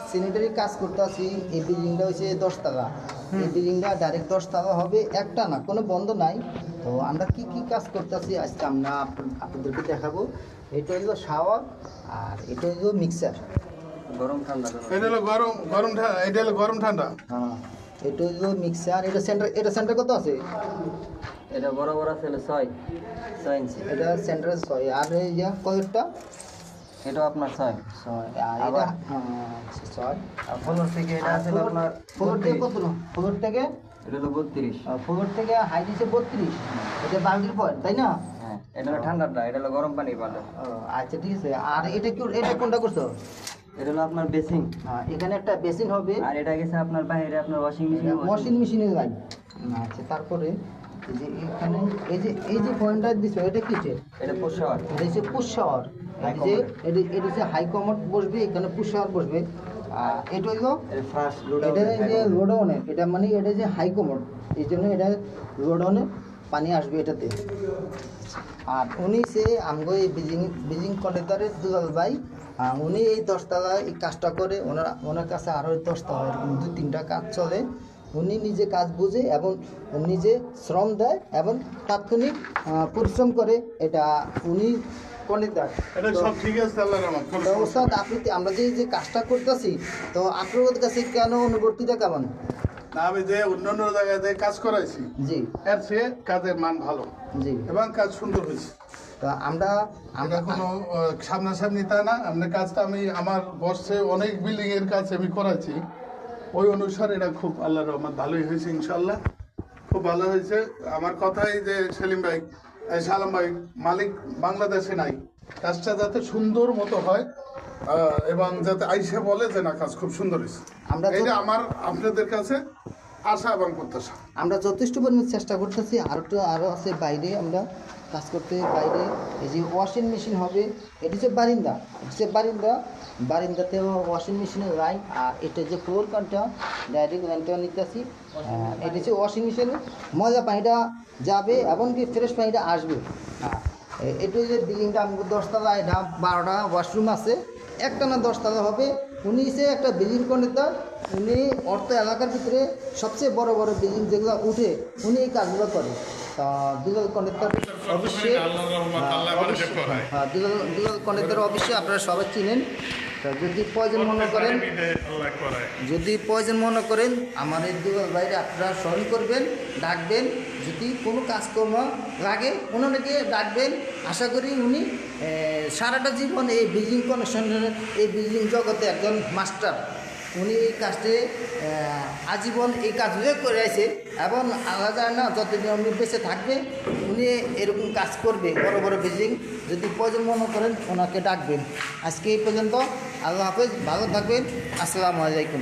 Sanitary কাজ করতে আছি। এই বিল্ডিংটা হচ্ছে 10 তলা। এই বিল্ডিংটা ডাইরেক্ট 10 তলা হবে, একটা না, কোনো বন্ধ নাই। তো আমরা কি কি কাজ করতেছি আজকে আমরা আপনাদেরকে দেখাবো। এটা হলো শাওয়ার আর এটা হলো মিক্সার। গরম ঠান্ডা এটা হলো গরম ঠান্ডা, এটা হলো গরম ঠান্ডা। হ্যাঁ, এটা হলো মিক্সার। এটা সেন্টার কত আছে? এটা বড় বড় আছে 6 ইঞ্চি। এটা সেন্টার 6। আর এই যে কয়টা? এটা আপনার 6। 6। আর এটা আবার? 6। আর ফ্লোর থেকে এটা আছে আপনার ফ্লোর থেকে কত? ফ্লোর থেকে এটা হলো 32। ফ্লোর থেকে হাইট হচ্ছে 32। এটা বালতির পয়েন্ট, তাই না? হ্যাঁ, এটা হলো ঠান্ডাটা, এটা হলো গরম পানির পাটা। আচ্ছা, ঠিক আছে। আর এটা কোনটা করছো? এটা হলো আপনার বেসিং। এখানে একটা বেসিন হবে। আর এটা গেছে আপনার বাইরে আপনার ওয়াশিং মেশিন। ওয়াশিং মেশিনের লাইন। আচ্ছা, তারপরে এই যে এখানে এই যে পয়েন্টটা দিছো, এটা কিছে? এটা পুশ শাওয়ার। এটা হচ্ছে পুশ শাওয়ার। এটা হচ্ছে হাই কমোড বসবে, এখানে পুশ শাওয়ার বসবে। আর এটা হলো এটা ফার্স্ট লোড এটা যে লোড অনে, এটা মানে এটা যে হাই কমোড, এই জন্য এটা লোড অনে পানি আসবে এটাতে। আর উনি সে আমগো এই বিল্ডিং কন্ট্রাক্টরের দুলাল ভাই। উনি এই 10 তলায় এই কাজটা করে। ওনার কাছে আরও 10 তলা এরকম 2-3টা কাজ চলে। উনি নিজে কাজ বুঝে এবং নিজে শ্রম দেয় এবং তাৎক্ষণিক পরিশ্রম করে। এটা উনি কন্ট্রাক্টর। এটা সব ঠিক আছে আল্লাহর রহমত। তো ওস্তাদ, আমরা যে কাজটা করতেছি, তো আপনার কাছে কেন অনুভূতিটা কেমন? না, আমি যে অন্যান্য জায়গায় যে কাজ করাইছি জি এর চেয়ে কাজের মান ভালো জি। এবং কাজ সুন্দর হয়েছে। তো আমরা আমরা কোনো সামনাসামনি তা না, আপনার কাজটা আমি আমার বর্ষে অনেক বিল্ডিং এর কাজ আমি করাইছি, ওই অনুসারে এটা খুব আল্লাহর রহমত ভালোই হয়েছে ইনশাল্লাহ। খুব ভালো হয়েছে। আমার কথাই যে সেলিম ভাই, সালাম ভাই, মালিক বাংলাদেশে নাই, কাজটা যাতে সুন্দর মতো হয় এবং যাতে আইসে বলে যে না কাজ খুব সুন্দর হয়েছে, এটা আমার আপনাদের কাছে আশা এবং প্রত্যাশা। আমরা যথেষ্ট পরিমাণ চেষ্টা করতেছি। আরও আছে বাইরে আমরা কাজ করতে। বাইরে এই যে ওয়াশিং মেশিন হবে, এটি হচ্ছে বারিন্দা। বারিন্দাতেও ওয়াশিং মেশিনের লাইন। আর এটা যে ফ্লোর কানটা ডাইরেক্ট লাইনটা নিতেছি। এটা হচ্ছে ওয়াশিং মেশিন, ময়লা পানিটা যাবে এমনকি ফ্রেশ পানিটা আসবে। এটা যে বিল্ডিংটা আমাদের 10 তলা, এটা 12টা ওয়াশরুম আছে, একটা না 10 তলা হবে। উনি সে একটা বিল্ডিং কন্ট্রাক্টর। উনি অর্থ এলাকার ভিতরে সবচেয়ে বড় বড় বিল্ডিং যেগুলো উঠে উনি এই কাজগুলো করে। তা দুলাল কন্ট্রাক্টর অবশ্যই দুলাল কন্ট্রাক্টর অবশ্যই আপনারা সবাই চিনেন। তা যদি প্রয়োজন মনে করেন আমার এই দুলাল ভাইরে আপনারা স্মরণ করবেন, ডাকবেন। যদি কোনো কাজকর্ম লাগে ওনাকে ডাকবেন। আশা করি উনি সারাটা জীবন এই বিল্ডিং কনেকশনের এই বিল্ডিং জগতে একজন মাস্টার। উনি এই কাজটি আজীবন এই কাজগুলো করে আছে এবং আল্লাহ জানে না যতদিন উনি বেঁচে থাকবে উনি এরকম কাজ করবে, বড় বড় বিল্ডিং। যদি প্রয়োজন মনে করেন ওনাকে ডাকবেন। আজকে এই পর্যন্ত। আল্লাহ হাফেজ, ভালো থাকবেন। আসসালামু আলাইকুম।